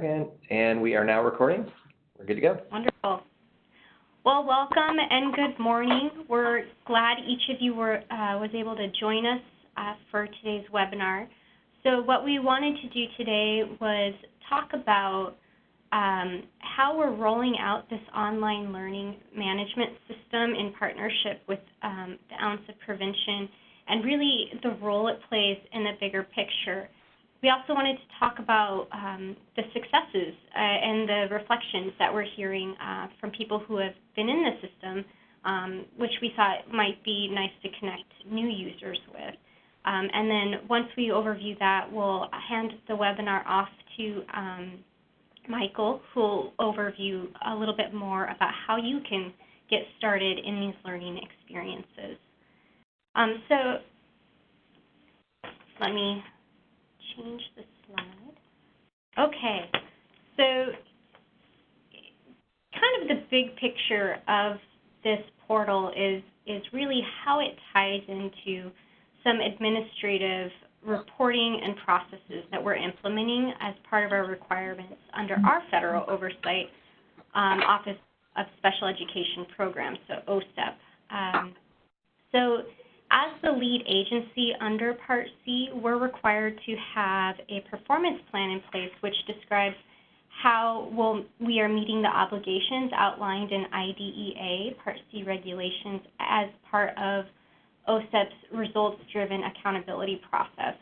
second, and we are now recording. We're good to go. Wonderful. Well, welcome and good morning. We're glad each of you was able to join us for today's webinar. So what we wanted to do today was talk about how we're rolling out this online learning management system in partnership with the Ounce of Prevention, and really the role it plays in the bigger picture. We also wanted to talk about the successes and the reflections that we're hearing from people who have been in the system, which we thought might be nice to connect new users with. And then once we overview that, we'll hand the webinar off to Michael, who will overview a little bit more about how you can get started in these learning experiences. So let me change the slide. Okay, so kind of the big picture of this portal is really how it ties into some administrative reporting and processes that we're implementing as part of our requirements under our federal oversight Office of Special Education Programs, so OSEP. So as the lead agency under Part C, we're required to have a performance plan in place which describes how we are meeting the obligations outlined in IDEA Part C regulations as part of OSEP's results-driven accountability process.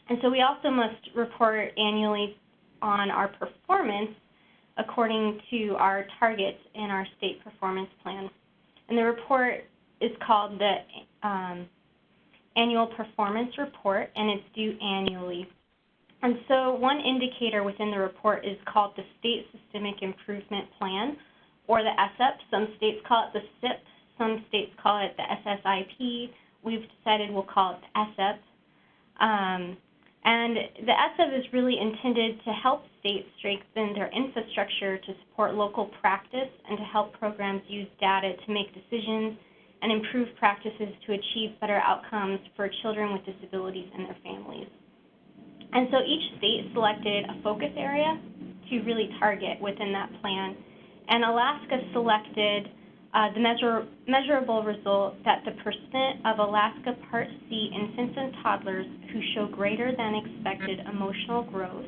And so we also must report annually on our performance according to our targets in our state performance plan. And the report is called the Annual Performance Report, and it's due annually. And so one indicator within the report is called the State Systemic Improvement Plan, or the SSIP. Some states call it the SIP. Some states call it the SSIP. We've decided we'll call it the SSIP. And the SSIP is really intended to help states strengthen their infrastructure to support local practice and to help programs use data to make decisions and improve practices to achieve better outcomes for children with disabilities and their families. And so each state selected a focus area to really target within that plan. And Alaska selected the measurable result that the percent of Alaska Part C infants and toddlers who show greater than expected emotional growth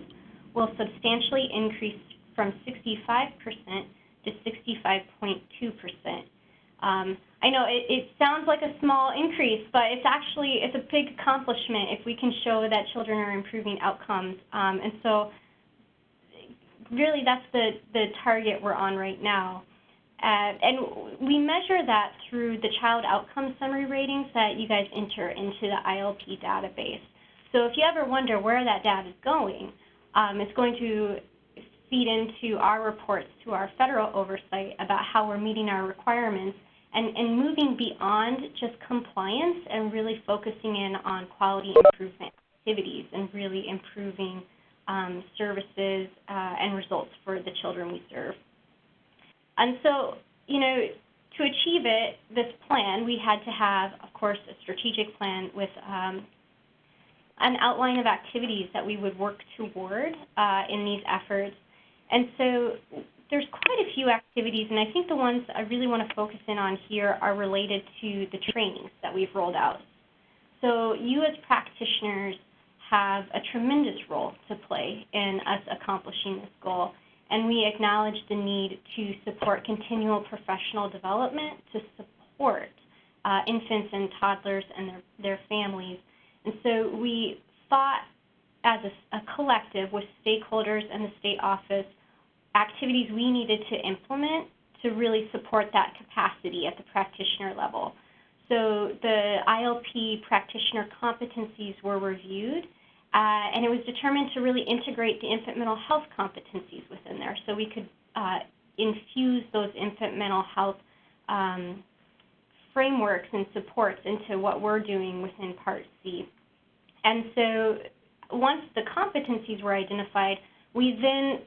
will substantially increase from 65% to 65.2%. I know it sounds like a small increase, but it's a big accomplishment if we can show that children are improving outcomes. And so really that's the target we're on right now. And we measure that through the child outcome summary ratings that you guys enter into the ILP database. So if you ever wonder where that data is going, it's going to feed into our reports to our federal oversight about how we're meeting our requirements and moving beyond just compliance and really focusing in on quality improvement activities and really improving services and results for the children we serve. And so, you know, to achieve this plan, we had to have, of course, a strategic plan with an outline of activities that we would work toward in these efforts. And so there's quite a few activities, and I think the ones I really want to focus in on here are related to the trainings that we've rolled out. So you as practitioners have a tremendous role to play in us accomplishing this goal. And we acknowledge the need to support continual professional development to support infants and toddlers and their families. And so we thought as a collective with stakeholders and the state office activities we needed to implement to really support that capacity at the practitioner level. So the ILP practitioner competencies were reviewed, and it was determined to really integrate the infant mental health competencies within there so we could infuse those infant mental health frameworks and supports into what we're doing within Part C. And so once the competencies were identified, we then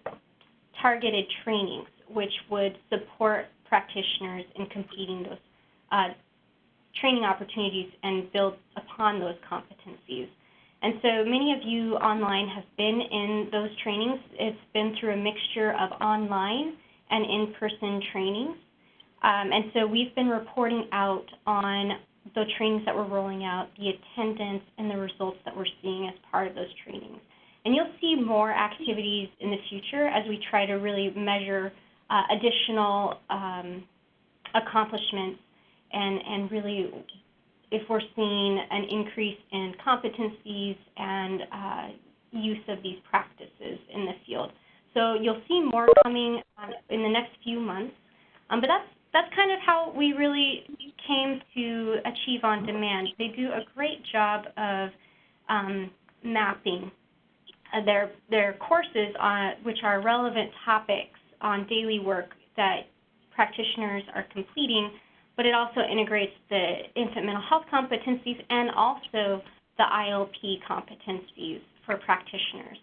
targeted trainings which would support practitioners in completing those training opportunities and build upon those competencies. And so many of you online have been in those trainings. It's been through a mixture of online and in-person trainings. And so we've been reporting out on the trainings that we're rolling out, the attendance, and the results that we're seeing as part of those trainings. And you'll see more activities in the future as we try to really measure additional accomplishments and really if we're seeing an increase in competencies and use of these practices in the field. So you'll see more coming in the next few months. But that's kind of how we really came to Achieve OnDemand. They do a great job of mapping their courses on which are relevant topics on daily work that practitioners are completing, but it also integrates the infant mental health competencies and also the ILP competencies for practitioners.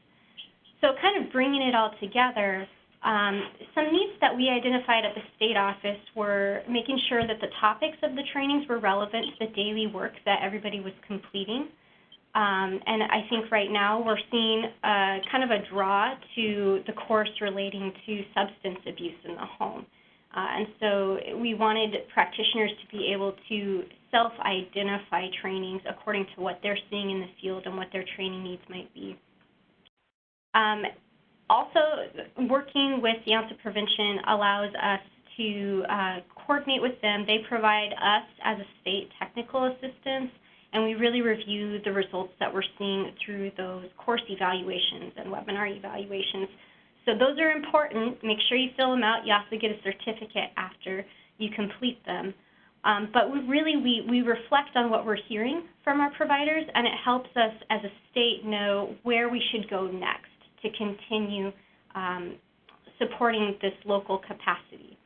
So kind of bringing it all together, some needs that we identified at the state office were making sure that the topics of the trainings were relevant to the daily work that everybody was completing. And I think right now we're seeing kind of a draw to the course relating to substance abuse in the home. And so we wanted practitioners to be able to self-identify trainings according to what they're seeing in the field and what their training needs might be. Also, working with the Ounce of Prevention allows us to coordinate with them. They provide us as a state technical assistance, and we really review the results that we're seeing through those course evaluations and webinar evaluations. So those are important. Make sure you fill them out. You also get a certificate after you complete them. But we reflect on what we're hearing from our providers, and it helps us as a state know where we should go next to continue supporting this local capacity.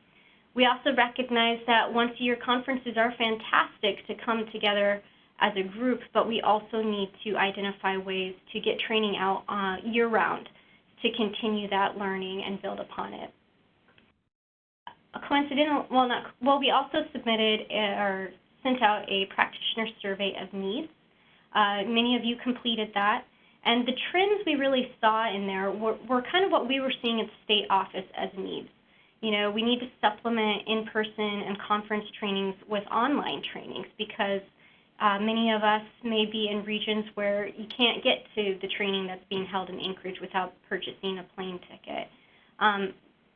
We also recognize that once-a-year conferences are fantastic to come together as a group, but we also need to identify ways to get training out year-round to continue that learning and build upon it. We also submitted or sent out a practitioner survey of needs. Many of you completed that. And the trends we really saw in there were kind of what we were seeing at the state office as needs. You know, we need to supplement in-person and conference trainings with online trainings because many of us may be in regions where you can't get to the training that's being held in Anchorage without purchasing a plane ticket.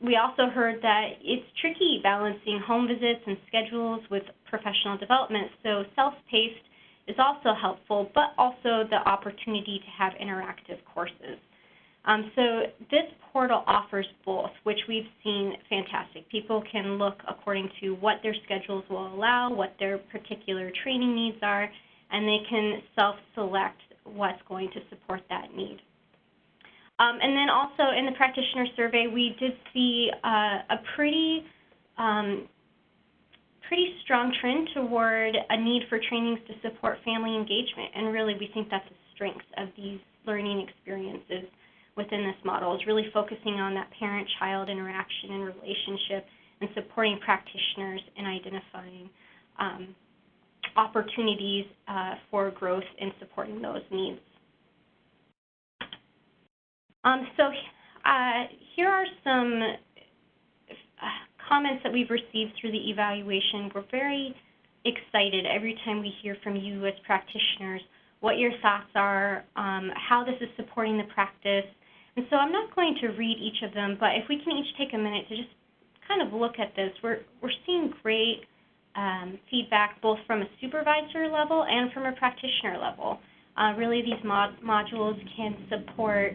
We also heard that it's tricky balancing home visits and schedules with professional development, so self-paced is also helpful, but also the opportunity to have interactive courses. So this portal offers both, which we've seen fantastic. People can look according to what their schedules will allow, what their particular training needs are, and they can self-select what's going to support that need. And then also in the practitioner survey, we did see a pretty strong trend toward a need for trainings to support family engagement, and really we think that's a strength of these learning experiences within this model, is really focusing on that parent-child interaction and relationship and supporting practitioners in identifying opportunities for growth and supporting those needs. Here are some comments that we've received through the evaluation. We're very excited every time we hear from you as practitioners what your thoughts are, how this is supporting the practice. And so I'm not going to read each of them, but if we can each take a minute to just kind of look at this, we're seeing great feedback both from a supervisor level and from a practitioner level. Really, these modules can support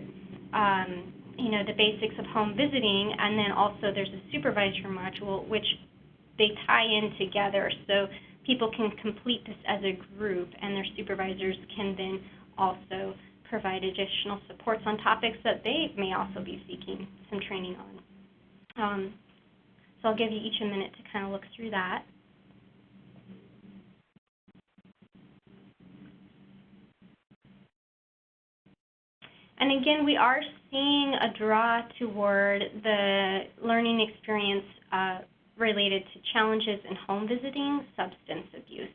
you know, the basics of home visiting, and then also there's a supervisor module which they tie in together, so people can complete this as a group, and their supervisors can then also provide additional supports on topics that they may also be seeking some training on. So I'll give you each a minute to kind of look through that. And again, we are seeing a draw toward the learning experience related to challenges in home visiting, substance abuse.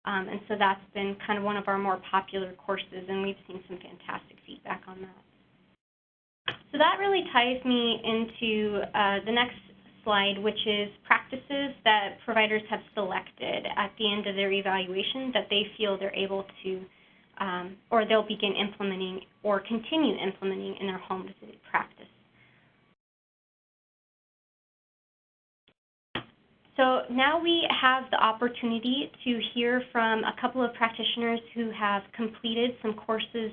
And so that's been kind of one of our more popular courses, and we've seen some fantastic feedback on that. So that really ties me into the next slide, which is practices that providers have selected at the end of their evaluation that they feel they're able to, or they'll begin implementing or continue implementing in their home visit practice. So now we have the opportunity to hear from a couple of practitioners who have completed some courses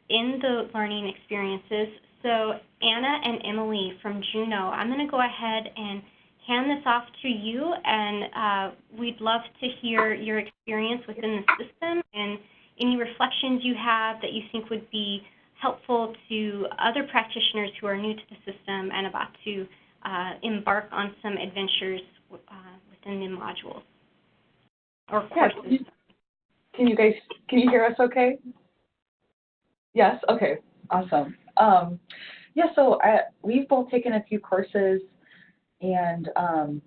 in the learning experiences. So Anna and Emily from Juneau, I'm going to go ahead and hand this off to you, and we'd love to hear your experience within the system and any reflections you have that you think would be helpful to other practitioners who are new to the system and about to embark on some adventures within the modules or courses. Yeah, can you hear us okay? Yes, okay, awesome. Yeah, so we've both taken a few courses, and I'm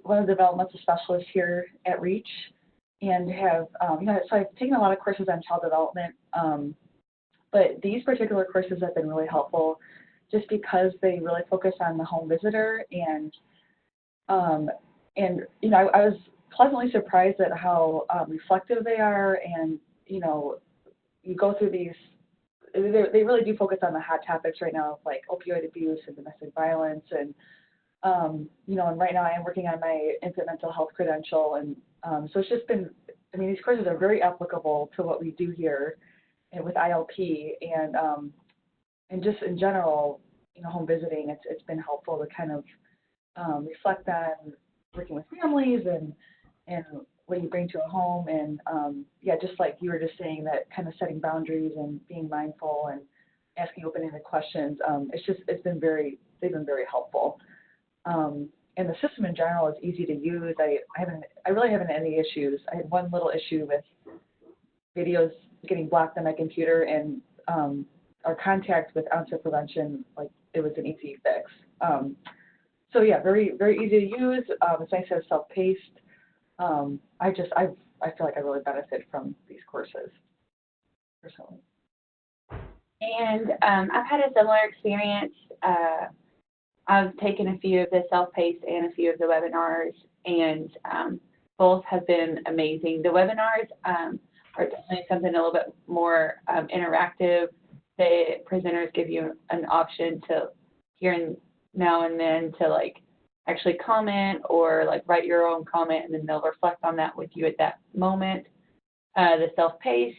one of the developmental specialists here at REACH, and have, so I've taken a lot of courses on child development, but these particular courses have been really helpful just because they really focus on the home visitor, and you know, I was pleasantly surprised at how reflective they are, and you know, you go through these, they really do focus on the hot topics right now, like opioid abuse and domestic violence, and you know, and right now I am working on my infant mental health credential, and so it's just been, I mean, these courses are very applicable to what we do here and with ILP, and just in general, you know, home visiting, it's been helpful to kind of reflect on working with families and what you bring to a home, and yeah, just like you were just saying, that kind of setting boundaries and being mindful and asking open-ended questions. They've been very helpful. And the system in general is easy to use. I really haven't had any issues. I had one little issue with videos getting blocked on my computer, and our contact with onset prevention, like it was an easy fix. So yeah, very easy to use. It's nice that it's self-paced. I feel like I really benefit from these courses personally. And I've had a similar experience. I've taken a few of the self-paced and a few of the webinars, and both have been amazing. The webinars are definitely something a little bit more interactive. The presenters give you an option to here and now and then to like actually comment or like write your own comment, and then they'll reflect on that with you at that moment. The self-paced,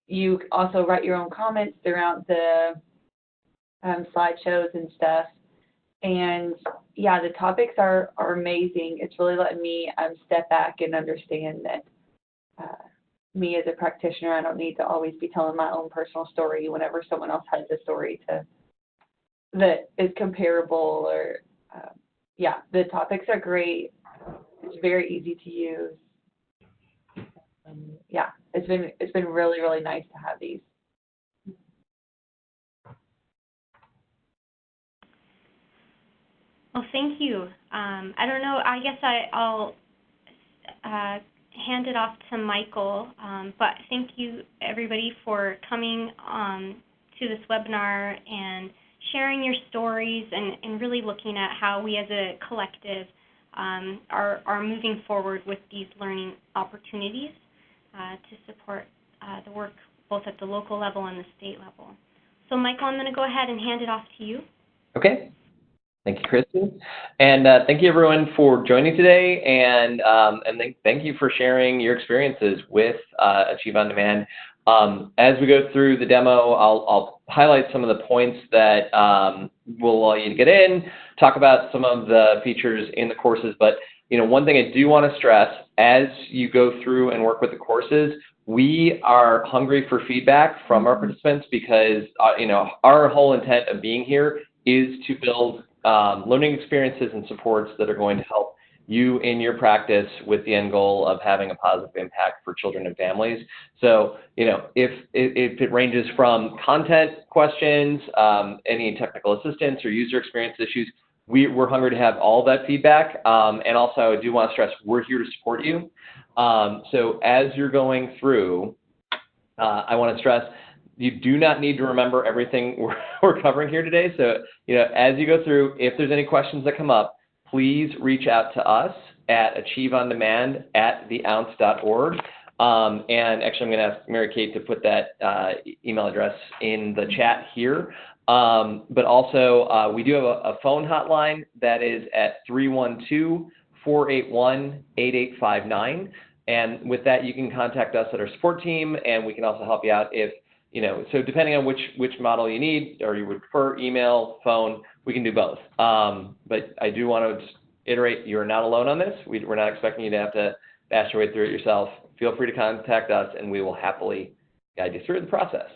you also write your own comments throughout the slideshows and stuff. And yeah, the topics are amazing. It's really letting me step back and understand that me as a practitioner, I don't need to always be telling my own personal story whenever someone else has a story that is comparable. Or yeah, the topics are great. It's very easy to use. Yeah, it's been really nice to have these. Well, thank you. I don't know, I guess I'll hand it off to Michael, but thank you everybody for coming to this webinar and sharing your stories and really looking at how we as a collective are moving forward with these learning opportunities to support the work both at the local level and the state level. So Michael, I'm going to go ahead and hand it off to you. Okay. Thank you, Christy. And thank you, everyone, for joining today. And thank you for sharing your experiences with Achieve OnDemand. As we go through the demo, I'll highlight some of the points that will allow you to get in, talk about some of the features in the courses. But you know, one thing I do want to stress, as you go through and work with the courses, we are hungry for feedback from our participants, because you know, our whole intent of being here is to build learning experiences and supports that are going to help you in your practice with the end goal of having a positive impact for children and families. So, you know, if it ranges from content questions, any technical assistance or user experience issues, we're hungry to have all that feedback. And also, I do want to stress, we're here to support you. So as you're going through, I want to stress, you do not need to remember everything we're covering here today. So, as you go through, if there's any questions that come up, please reach out to us at achieveondemand@theounce.org. And actually, I'm going to ask Mary Kate to put that email address in the chat here. But also, we do have a phone hotline that is at 312-481-8859. And with that, you can contact us at our support team, and we can also help you out if, so depending on which model you need, or you would prefer email, phone, we can do both. But I do want to just iterate, you're not alone on this. We're not expecting you to have to bash your way through it yourself. Feel free to contact us, and we will happily guide you through the process.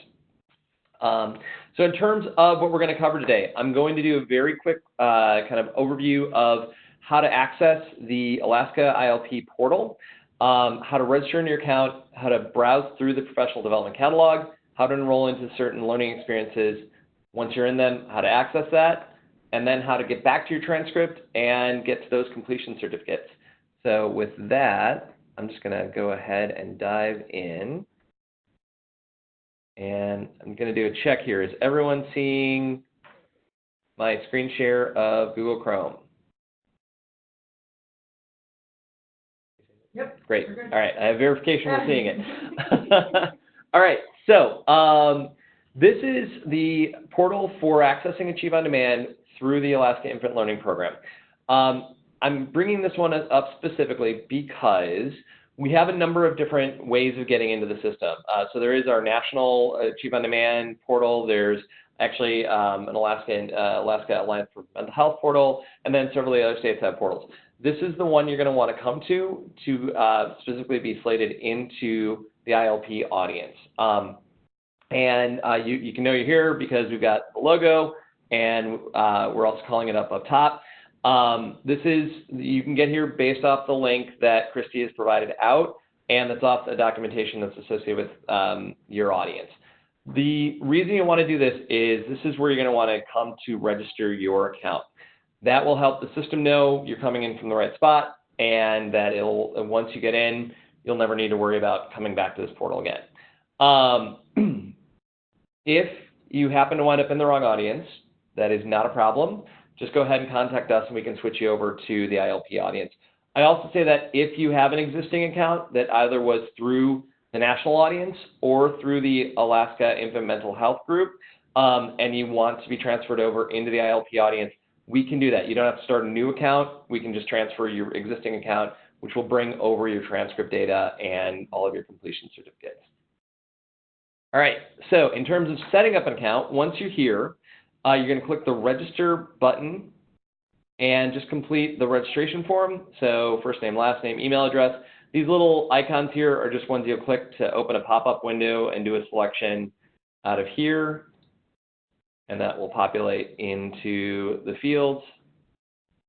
So in terms of what we're going to cover today, I'm going to do a very quick kind of overview of how to access the Alaska ILP portal, how to register in your account, how to browse through the professional development catalog, how to enroll into certain learning experiences. Once you're in them, how to access that, and then how to get back to your transcript and get to those completion certificates. So with that, I'm just going to go ahead and dive in. And I'm going to do a check here. Is everyone seeing my screen share of Google Chrome? Yep. Great. All right. I have verification we're seeing it. All right. So this is the portal for accessing Achieve OnDemand through the Alaska Infant Learning Program. I'm bringing this one up specifically because we have a number of different ways of getting into the system. So there is our national Achieve OnDemand portal. There's actually an Alaska Alliance for Mental Health portal, and then several of the other states have portals. This is the one you're going to want to come to specifically be slated into the ILP audience. You can know you're here because we've got the logo, and we're also calling it up top. You can get here based off the link that Christy has provided out, and that's off the documentation that's associated with your audience. The reason you want to do this is where you're going to want to come to register your account. That will help the system know you're coming in from the right spot, and that once you get in, you'll never need to worry about coming back to this portal again. If you happen to wind up in the wrong audience, that is not a problem. Just go ahead and contact us, and we can switch you over to the ILP audience. I also say that if you have an existing account that either was through the national audience or through the Alaska Infant Mental Health Group, and you want to be transferred over into the ILP audience, we can do that. You don't have to start a new account. We can just transfer your existing account, which will bring over your transcript data and all of your completion certificates. All right, so in terms of setting up an account, once you're here, you're going to click the register button and just complete the registration form. So first name, last name, email address. These little icons here are just ones you'll click to open a pop-up window and do a selection out of here. And that will populate into the fields.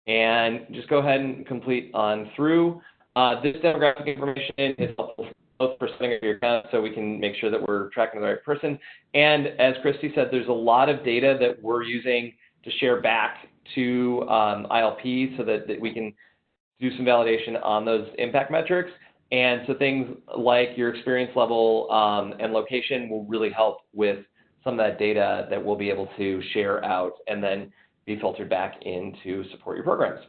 And just go ahead and complete on through. This demographic information is helpful both for setting up your account so we can make sure that we're tracking the right person. And as Christy said, there's a lot of data that we're using to share back to ILP so that we can do some validation on those impact metrics. And so things like your experience level and location will really help with some of that data that we'll be able to share out and then be filtered back in to support your programs.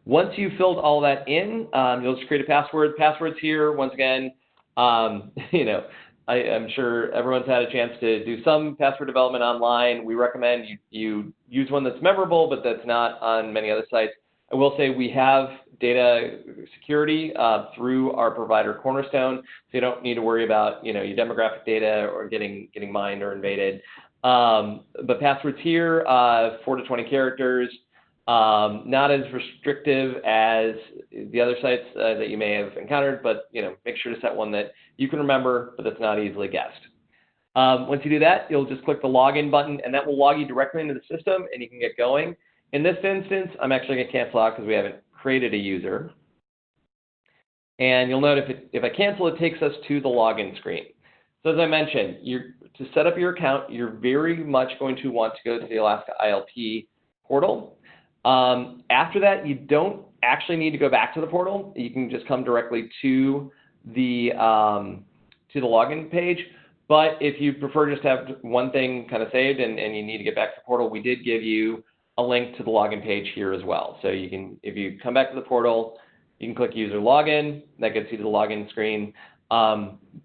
Once you've filled all that in, you'll just create a password. Passwords here, once again, I'm sure everyone's had a chance to do some password development online. We recommend you use one that's memorable, but that's not on many other sites. I will say we have data security through our provider Cornerstone, so you don't need to worry about your demographic data or getting mined or invaded. But passwords here, 4 to 20 characters. Not as restrictive as the other sites that you may have encountered, but make sure to set one that you can remember, but that's not easily guessed. Once you do that, you'll just click the login button, and that will log you directly into the system, and you can get going. In this instance, I'm actually going to cancel out because we haven't created a user. And you'll note if I cancel, it takes us to the login screen. So as I mentioned, to set up your account, you're very much going to want to go to the Alaska ILP portal. After that, you don't actually need to go back to the portal. You can just come directly to the login page. But if you prefer just to have one thing kind of saved and you need to get back to the portal, we did give you a link to the login page here as well. So you can, if you come back to the portal, you can click user login. That gets you to the login screen.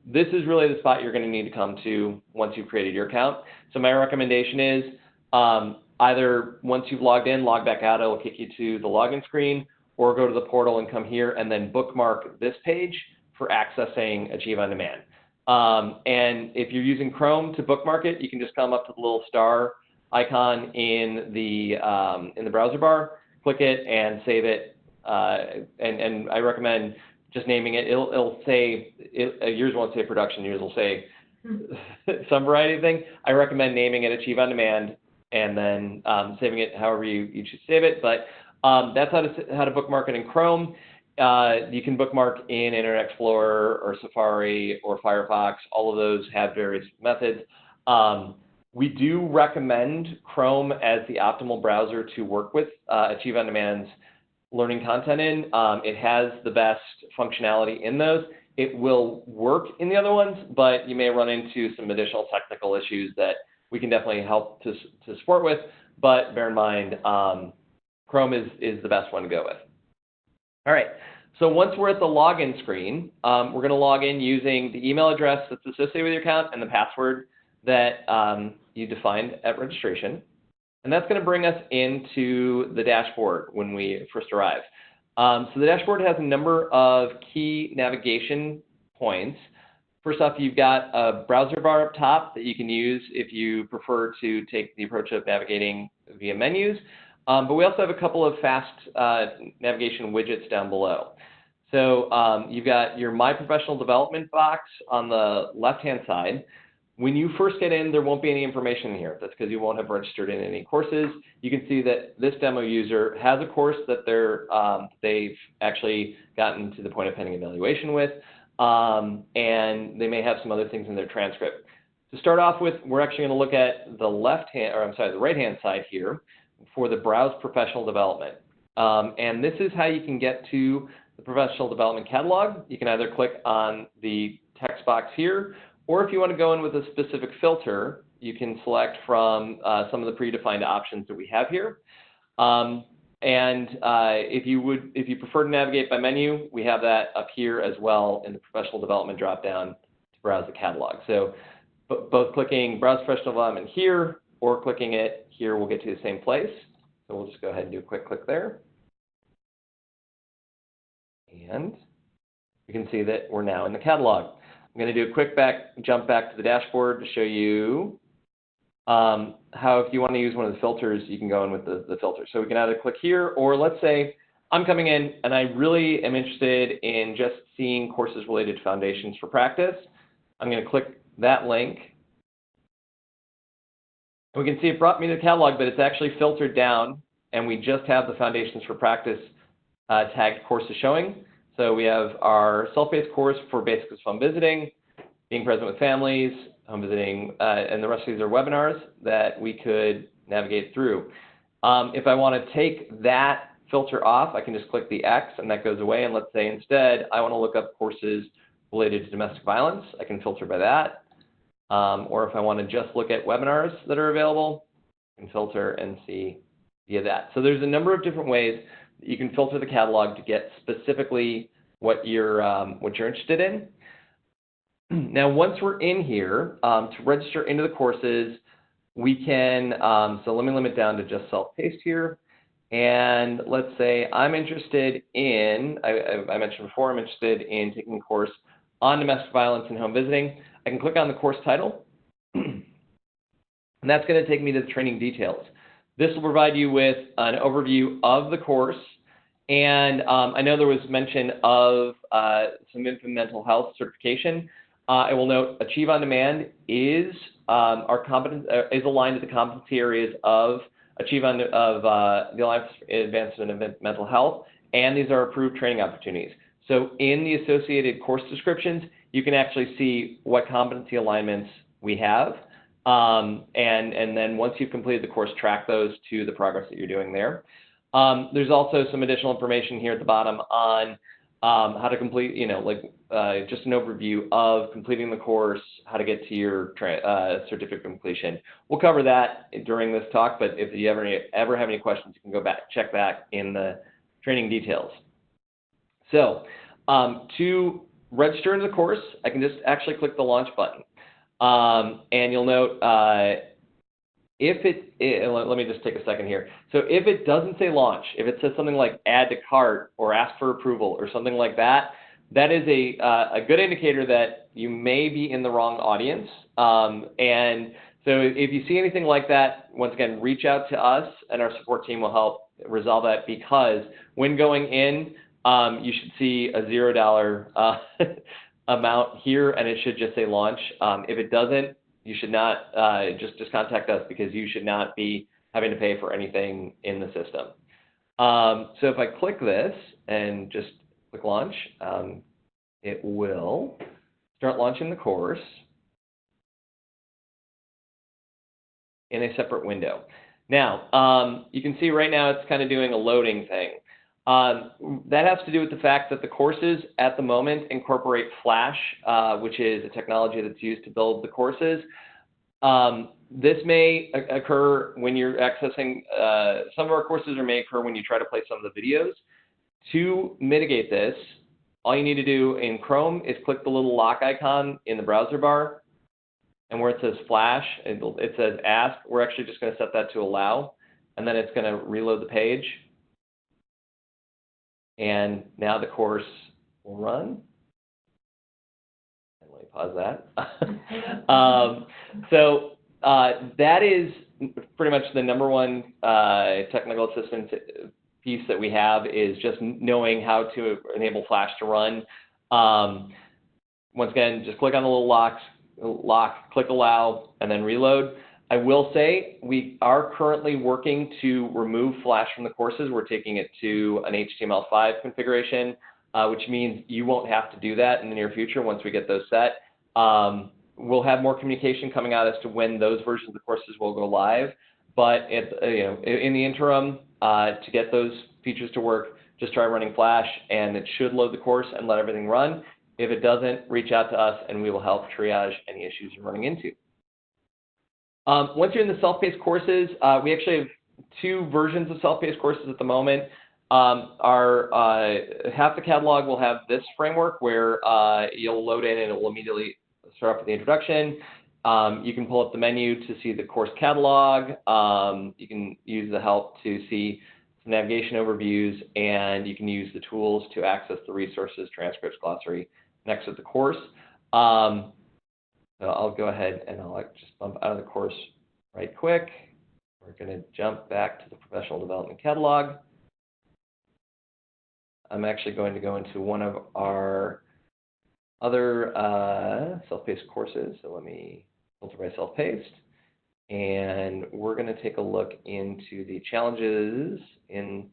This is really the spot you're going to need to come to once you've created your account. So my recommendation is either once you've logged in, log back out, it'll kick you to the login screen, or go to the portal and come here and then bookmark this page for accessing Achieve OnDemand. And if you're using Chrome to bookmark it, you can just come up to the little star icon in the browser bar, click it and save it. And I recommend just naming it. It'll say, yours won't say production, yours will say some variety of thing. I recommend naming it Achieve OnDemand and then saving it however you should save it. But that's how to bookmark it in Chrome. You can bookmark in Internet Explorer or Safari or Firefox. All of those have various methods. We do recommend Chrome as the optimal browser to work with Achieve OnDemand's learning content in. It has the best functionality in those. It will work in the other ones, but you may run into some additional technical issues that we can definitely help to support with. But bear in mind, Chrome is the best one to go with. All right, so once we're at the login screen, we're going to log in using the email address that's associated with your account and the password that you defined at registration. And that's going to bring us into the dashboard when we first arrive. So the dashboard has a number of key navigation points. First off, you've got a browser bar up top that you can use if you prefer to take the approach of navigating via menus. But we also have a couple of fast navigation widgets down below. So you've got your My Professional Development box on the left-hand side. When you first get in, there won't be any information in here. That's because you won't have registered in any courses. You can see that this demo user has a course that they've actually gotten to the point of pending evaluation with, and they may have some other things in their transcript. To start off with, we're actually going to look at the the right-hand side here for the Browse Professional Development. And this is how you can get to the Professional Development Catalog. You can either click on the text box here, or if you want to go in with a specific filter, you can select from some of the predefined options that we have here. If you prefer to navigate by menu, we have that up here as well in the Professional Development dropdown to browse the catalog. So both clicking Browse Professional Development here or clicking it here will get to the same place. So we'll just go ahead and do a quick click there. And you can see that we're now in the catalog. I'm going to do a quick jump back to the dashboard to show you how if you want to use one of the filters, you can go in with the filter. So we can either click here, or let's say I'm coming in and I really am interested in just seeing courses related to Foundations for Practice. I'm going to click that link. And we can see it brought me to the catalog, but it's actually filtered down, and we just have the Foundations for Practice tagged courses showing. So we have our self-paced course for Basics of Home Visiting, Being Present with Families, Home Visiting, and the rest of these are webinars that we could navigate through. If I want to take that filter off, I can just click the X and that goes away. And let's say instead I want to look up courses related to domestic violence, I can filter by that. Or if I want to just look at webinars that are available, I can filter and see via that. So there's a number of different ways that you can filter the catalog to get specifically what you're interested in. Now, once we're in here, to register into the courses, we can, so let me limit down to just self-paced here. And let's say I'm interested in, I mentioned before, I'm interested in taking a course on domestic violence and home visiting. I can click on the course title, and that's going to take me to the training details. This will provide you with an overview of the course. And I know there was mention of some infant mental health certification. I will note Achieve OnDemand is aligned to the competency areas of the Alliance for Advancement of Mental Health, and these are approved training opportunities. So in the associated course descriptions, you can actually see what competency alignments we have. And then once you've completed the course, track those to the progress that you're doing there. There's also some additional information here at the bottom on how to complete, just an overview of completing the course, how to get to your certificate completion. We'll cover that during this talk, but if you ever have any questions, you can go back, check that in the training details. So to register into the course, I can just actually click the launch button. And you'll note let me just take a second here. So if it doesn't say launch, if it says something like add to cart or ask for approval or something like that, that is a good indicator that you may be in the wrong audience. And so if you see anything like that, once again, reach out to us and our support team will help resolve that, because when going in, you should see a $0 amount here, and it should just say launch. If it doesn't, you should not, just contact us, because you should not be having to pay for anything in the system. So if I click this and just click launch, it will start launching the course in a separate window. Now, you can see right now it's kind of doing a loading thing. That has to do with the fact that the courses at the moment incorporate Flash, which is a technology that's used to build the courses. This may occur when you're accessing, some of our courses may occur when you try to play some of the videos. To mitigate this, all you need to do in Chrome is click the little lock icon in the browser bar, and where it says Flash, it says ask. We're actually just going to set that to allow, and then it's going to reload the page. And now the course will run. And let me pause that. So that is pretty much the number one technical assistance piece that we have, is just knowing how to enable Flash to run. Once again, just click on the little lock, click allow, and then reload. I will say we are currently working to remove Flash from the courses. We're taking it to an HTML5 configuration, which means you won't have to do that in the near future once we get those set. We'll have more communication coming out as to when those versions of the courses will go live. But in the interim, to get those features to work, just try running Flash, and it should load the course and let everything run. If it doesn't, reach out to us, and we will help triage any issues you're running into. Once you're in the self-paced courses, we actually have two versions of self-paced courses at the moment. Half the catalog will have this framework where you'll load in and it will immediately start off with the introduction. You can pull up the menu to see the course catalog. You can use the help to see some navigation overviews, and you can use the tools to access the resources, transcripts, glossary next to the course. So I'll go ahead and I'll just bump out of the course right quick. We're going to jump back to the professional development catalog. I'm actually going to go into one of our other self-paced courses. So let me filter by self-paced. And we're going to take a look into the challenges in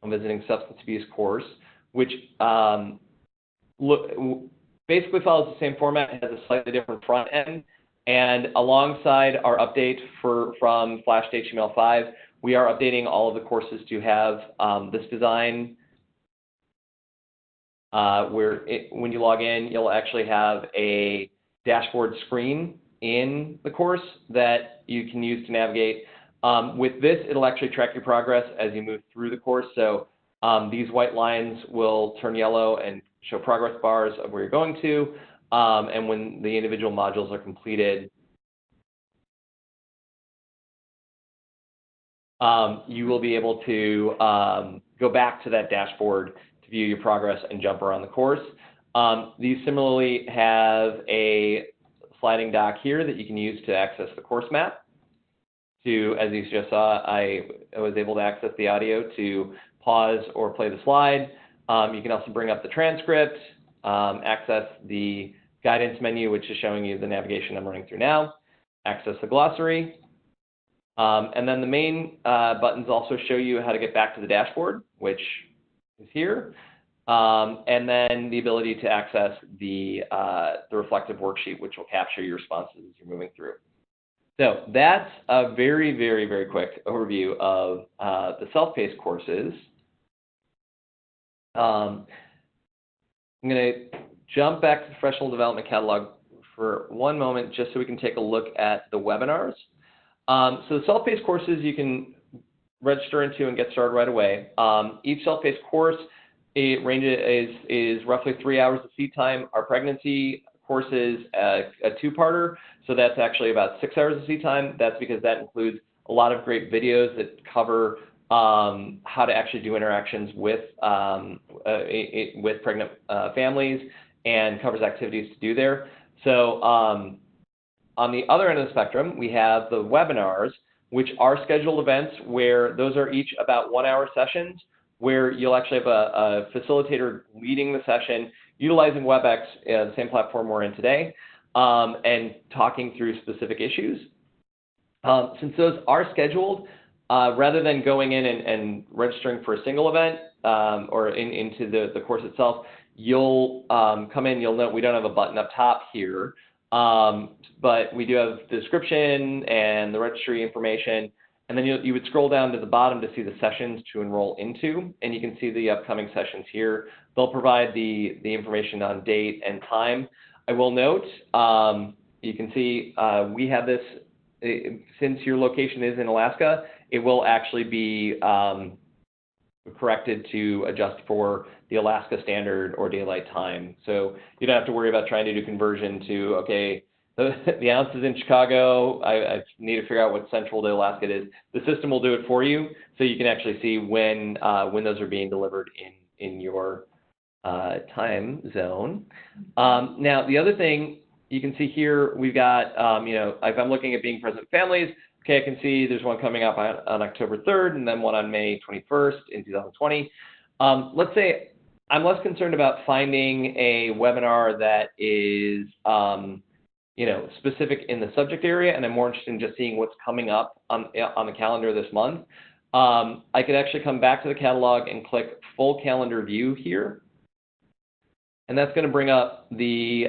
visiting substance abuse course, which basically follows the same format. It has a slightly different front end. And alongside our update from Flash to HTML5, we are updating all of the courses to have this design where when you log in, you'll actually have a dashboard screen in the course that you can use to navigate. With this, it'll actually track your progress as you move through the course. So these white lines will turn yellow and show progress bars of where you're going to, and when the individual modules are completed, you will be able to go back to that dashboard to view your progress and jump around the course. These similarly have a sliding dock here that you can use to access the course map. As you just saw, I was able to access the audio to pause or play the slide. You can also bring up the transcript, access the guidance menu, which is showing you the navigation I'm running through now, access the glossary, and then the main buttons also show you how to get back to the dashboard, which is here, and then the ability to access the reflective worksheet, which will capture your responses as you're moving through. So that's a very, very, very quick overview of the self-paced courses. I'm going to jump back to the professional development catalog for one moment just so we can take a look at the webinars. So the self-paced courses you can register into and get started right away. Each self-paced course is roughly 3 hours of seat time. Our pregnancy course is a two-parter, so that's actually about 6 hours of seat time. That's because that includes a lot of great videos that cover how to actually do interactions with pregnant families and covers activities to do there. So on the other end of the spectrum, we have the webinars, which are scheduled events where those are each about 1 hour sessions, where you'll actually have a facilitator leading the session, utilizing WebEx, the same platform we're in today, and talking through specific issues. Since those are scheduled, rather than going in and registering for a single event or into the course itself, you'll come in, you'll note we don't have a button up top here, but we do have the description and the registry information. And then you would scroll down to the bottom to see the sessions to enroll into, and you can see the upcoming sessions here. They'll provide the information on date and time. I will note, you can see we have this, since your location is in Alaska, it will actually be corrected to adjust for the Alaska standard or daylight time. So you don't have to worry about trying to do conversion to, okay, the ounce is in Chicago, I need to figure out what central to Alaska it is. The system will do it for you, so you can actually see when those are being delivered in your time zone. Now, the other thing you can see here, we've got, if I'm looking at being present families, okay, I can see there's one coming up on October 3rd and then one on May 21st in 2020. Let's say I'm less concerned about finding a webinar that is specific in the subject area, and I'm more interested in just seeing what's coming up on the calendar this month. I could actually come back to the catalog and click Full Calendar View here, and that's going to bring up the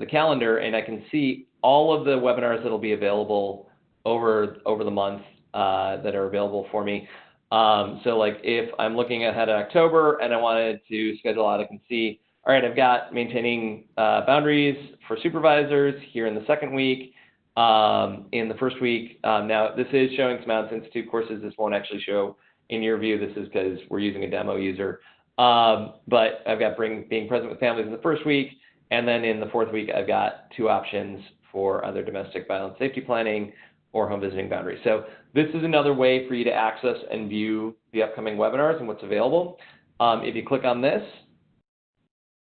calendar, and I can see all of the webinars that will be available over the month that are available for me. So like if I'm looking ahead at October and I wanted to schedule out, I can see, all right, I've got maintaining boundaries for supervisors here in the second week. In the first week, now this is showing some Mountain Institute courses. This won't actually show in your view. This is because we're using a demo user. But I've got being present with families in the first week, and then in the fourth week, I've got 2 options for either domestic violence safety planning or home visiting boundaries. So this is another way for you to access and view the upcoming webinars and what's available. If you click on this,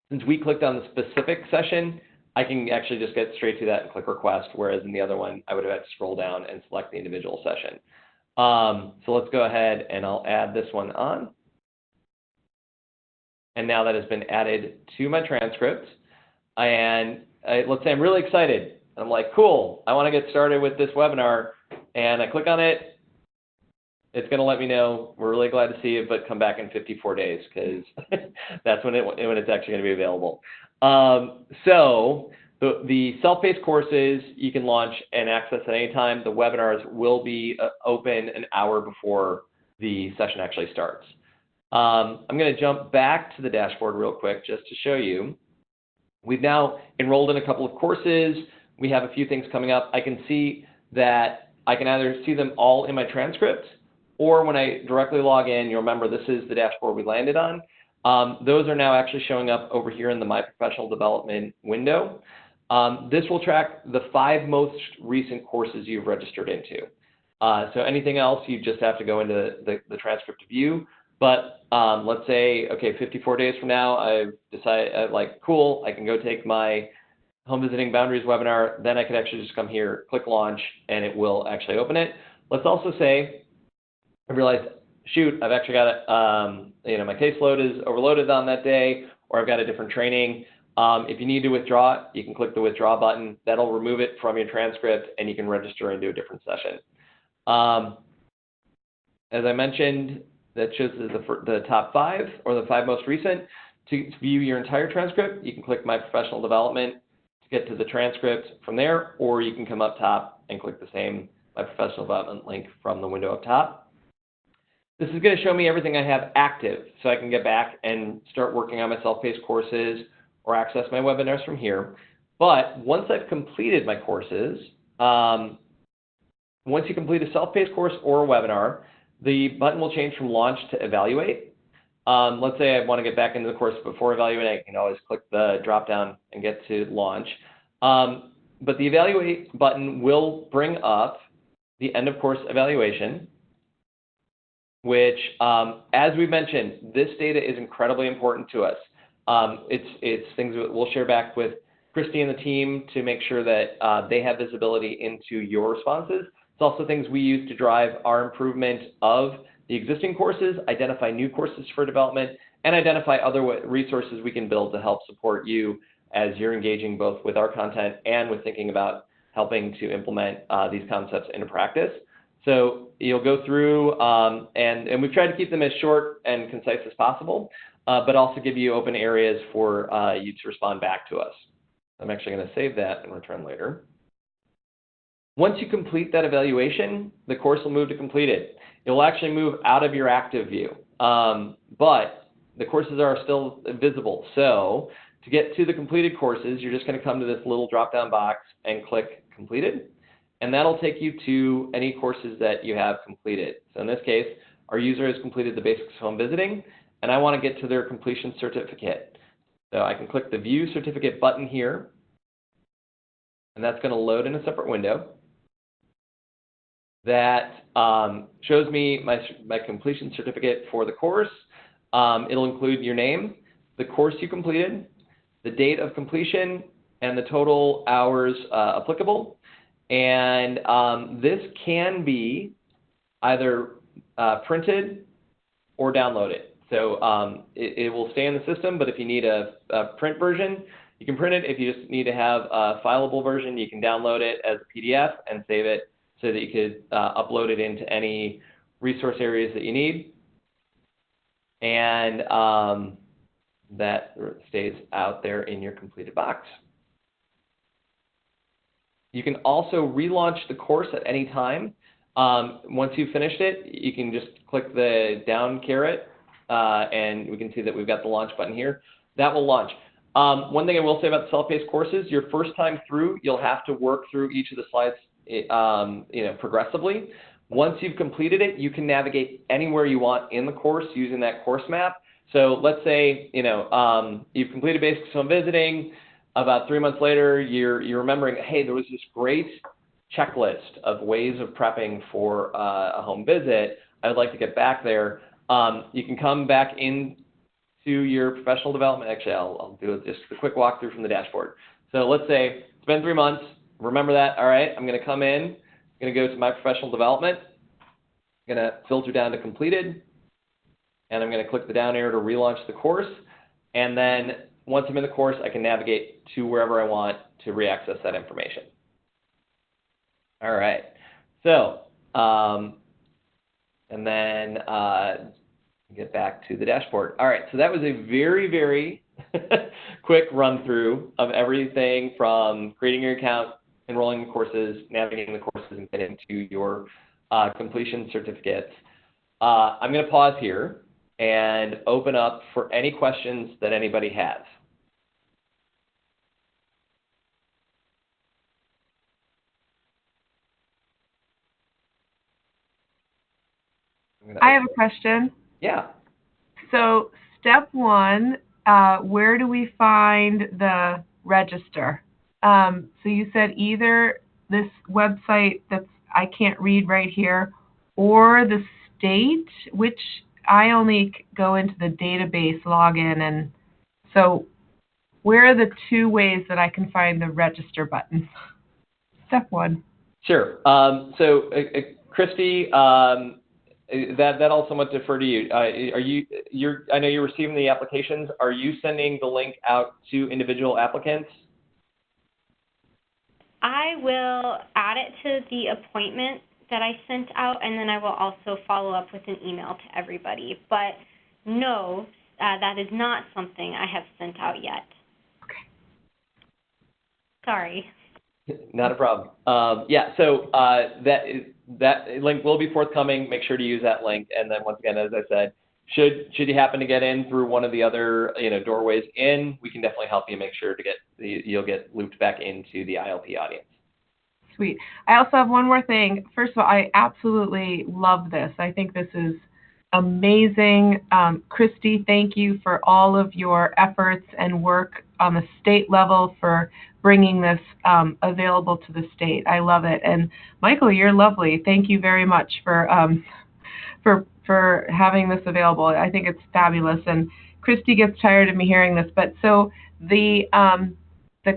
since we clicked on the specific session, I can actually just get straight to that and click request, whereas in the other one, I would have had to scroll down and select the individual session. So let's go ahead and I'll add this one on. And now that has been added to my transcript. And let's say I'm really excited. I'm like, cool, I want to get started with this webinar. And I click on it. It's going to let me know, we're really glad to see you, but come back in 54 days, because that's when it's actually going to be available. So the self-paced courses you can launch and access at any time. The webinars will be open an hour before the session actually starts. I'm going to jump back to the dashboard real quick just to show you. We've now enrolled in a couple of courses. We have a few things coming up. I can see that I can either see them all in my transcript, or when I directly log in, you'll remember this is the dashboard we landed on. Those are now actually showing up over here in the My Professional Development window. This will track the 5 most recent courses you've registered into. So anything else, you just have to go into the transcript view. But let's say, okay, 54 days from now, I've decided, like, cool, I can go take my Home Visiting Boundaries webinar. Then I can actually just come here, click launch, and it will actually open it. Let's also say, I realized, shoot, I've actually got my caseload is overloaded on that day, or I've got a different training. If you need to withdraw it, you can click the withdraw button. That'll remove it from your transcript, and you can register and do a different session. As I mentioned, that shows the top 5 or the 5 most recent. To view your entire transcript, you can click My Professional Development to get to the transcript from there, or you can come up top and click the same My Professional Development link from the window up top. This is going to show me everything I have active, so I can get back and start working on my self-paced courses or access my webinars from here. But once I've completed my courses, once you complete a self-paced course or a webinar, the button will change from Launch to Evaluate. Let's say I want to get back into the course before evaluating, I can always click the drop-down and get to Launch. But the Evaluate button will bring up the end of course evaluation, which, as we mentioned, this data is incredibly important to us. It's things that we'll share back with Christy and the team to make sure that they have visibility into your responses. It's also things we use to drive our improvement of the existing courses, identify new courses for development, and identify other resources we can build to help support you as you're engaging both with our content and with thinking about helping to implement these concepts into practice. So you'll go through, and we've tried to keep them as short and concise as possible, but also give you open areas for you to respond back to us. I'm actually going to save that and return later. Once you complete that evaluation, the course will move to completed. It will actually move out of your active view, but the courses are still visible. So to get to the completed courses, you're just going to come to this little drop-down box and click Completed, and that'll take you to any courses that you have completed. So in this case, our user has completed the Basics of Home Visiting, and I want to get to their completion certificate. So I can click the View Certificate button here, and that's going to load in a separate window. That shows me my completion certificate for the course. It'll include your name, the course you completed, the date of completion, and the total hours applicable. And this can be either printed or downloaded. So it will stay in the system, but if you need a print version, you can print it. If you just need to have a fileable version, you can download it as a PDF and save it so that you could upload it into any resource areas that you need. And that stays out there in your completed box. You can also relaunch the course at any time. Once you've finished it, you can just click the down caret, and we can see that we've got the launch button here. That will launch. One thing I will say about the self-paced courses, your first time through, you'll have to work through each of the slides progressively. Once you've completed it, you can navigate anywhere you want in the course using that course map. So let's say you've completed Basics of Home Visiting. About 3 months later, you're remembering, hey, there was this great checklist of ways of prepping for a home visit. I would like to get back there. You can come back into your professional development. Actually, I'll do just a quick walkthrough from the dashboard. So let's say it's been 3 months. Remember that. All right, I'm going to come in. I'm going to go to my professional development. I'm going to filter down to completed, and I'm going to click the down arrow to relaunch the course. And then once I'm in the course, I can navigate to wherever I want to reaccess that information. All right. So, and then get back to the dashboard. All right. So that was a very, very quick run through of everything from creating your account, enrolling in courses, navigating the courses, and getting to your completion certificates. I'm going to pause here and open up for any questions that anybody has. I have a question. Yeah. So step one, where do we find the register? So you said either this website that's I can't read right here, or the state, which I only go into the database login. And so where are the two ways that I can find the register button? Step one. Sure. So Christy, that I'll somewhat defer to you. I know you're receiving the applications. Are you sending the link out to individual applicants? I will add it to the appointment that I sent out, and then I will also follow up with an email to everybody. But no, that is not something I have sent out yet. Okay. Sorry. Not a problem. Yeah, so that link will be forthcoming. Make sure to use that link. And then once again, as I said, should you happen to get in through one of the other doorways in, we can definitely help you make sure to you'll get looped back into the ILP audience. Sweet. I also have one more thing. First of all, I absolutely love this. I think this is amazing. Christy, thank you for all of your efforts and work on the state level for bringing this available to the state. I love it. And Michael, you're lovely. Thank you very much for having this available. I think it's fabulous. And Christy gets tired of me hearing this, but so the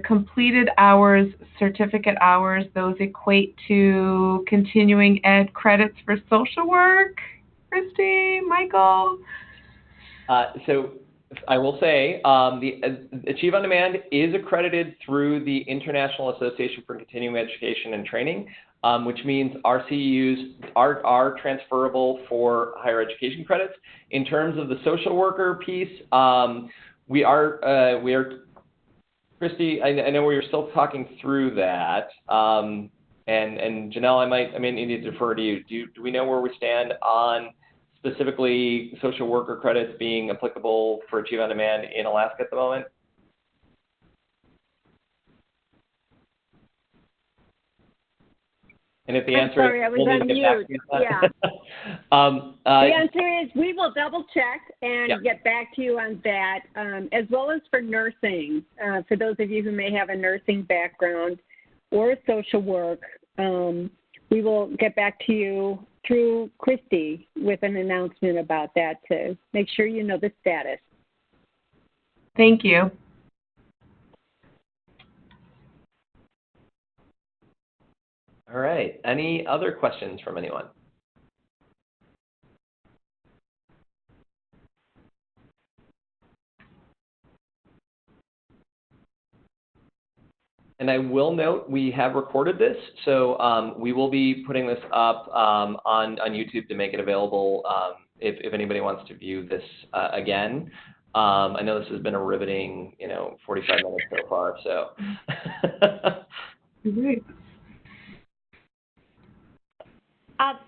completed hours, certificate hours, those equate to continuing ed credits for social work. Christy, Michael? So I will say the Achieve OnDemand is accredited through the International Association for Continuing Education and Training, which means our CEUs are transferable for higher education credits. In terms of the social worker piece, we are Christy, I know we were still talking through that, and Janelle, I may need to defer to you. Do we know where we stand on specifically social worker credits being applicable for Achieve OnDemand in Alaska at the moment? And if the answer is, we'll need to get back to you on that. Yeah. The answer is we will double check and Yep. get back to you on that, as well as for nursing. For those of you who may have a nursing background or social work, we will get back to you through Christy with an announcement about that to make sure you know the status. Thank you. All right. Any other questions from anyone? And I will note we have recorded this, so we will be putting this up on YouTube to make it available if anybody wants to view this again. I know this has been a riveting, 45 minutes so far. So. Great.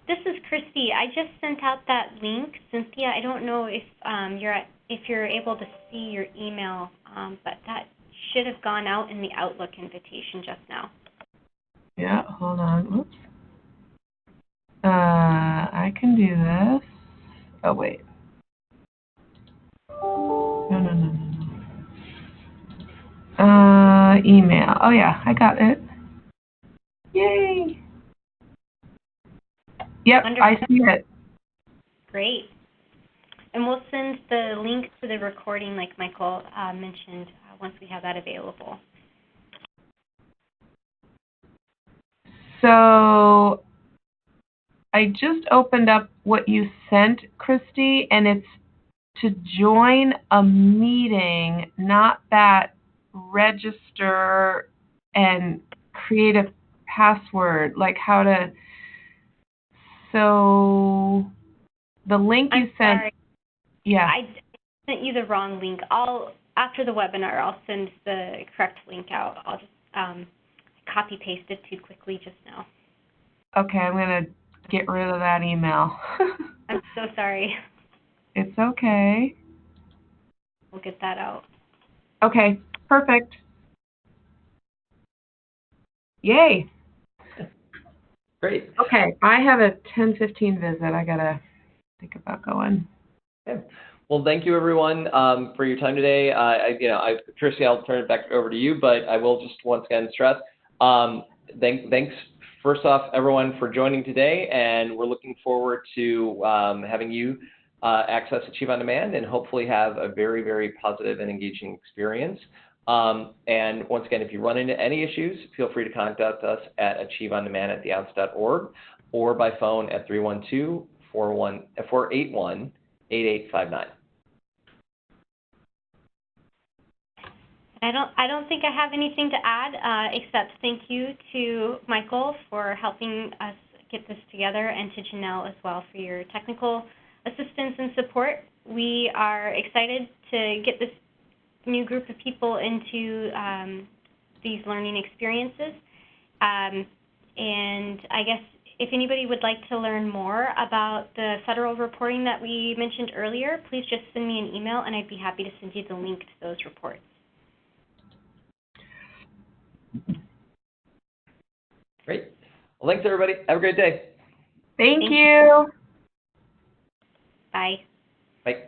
This is Christy. I just sent out that link, Cynthia. I don't know if you're able to see your email, but that should have gone out in the Outlook invitation just now. Yeah, hold on. Oops. I can do this. Oh, wait. No. Email. Oh, yeah, I got it. Yay. Yep, Wonderful. I see it. Great. And we'll send the link to the recording, like Michael mentioned, once we have that available. So I just opened up what you sent, Christy, and it's to join a meeting, not that register and create a password, like how to. So the link you sent. Sorry. Yeah. I sent you the wrong link. After the webinar, I'll send the correct link out. I'll just copy paste it too quickly just now. Okay, I'm going to get rid of that email. I'm so sorry. It's okay. We'll get that out. Okay, perfect. Yay. Great. Okay, I have a 10:15 visit. I got to think about going. Okay. Well, thank you, everyone, for your time today. Christy, I'll turn it back over to you, but I will just once again stress, thanks, first off, everyone, for joining today, and we're looking forward to having you access Achieve OnDemand and hopefully have a very, very positive and engaging experience. And once again, if you run into any issues, feel free to contact us at achieveondemand@theounce.org or by phone at 312-481-8859. I don't think I have anything to add except thank you to Michael for helping us get this together and to Janelle as well for your technical assistance and support. We are excited to get this new group of people into these learning experiences, And I guess if anybody would like to learn more about the federal reporting that we mentioned earlier, please just send me an email and I'd be happy to send you the link to those reports. Great. Well, thanks, everybody. Have a great day. Thank you. Bye. Bye.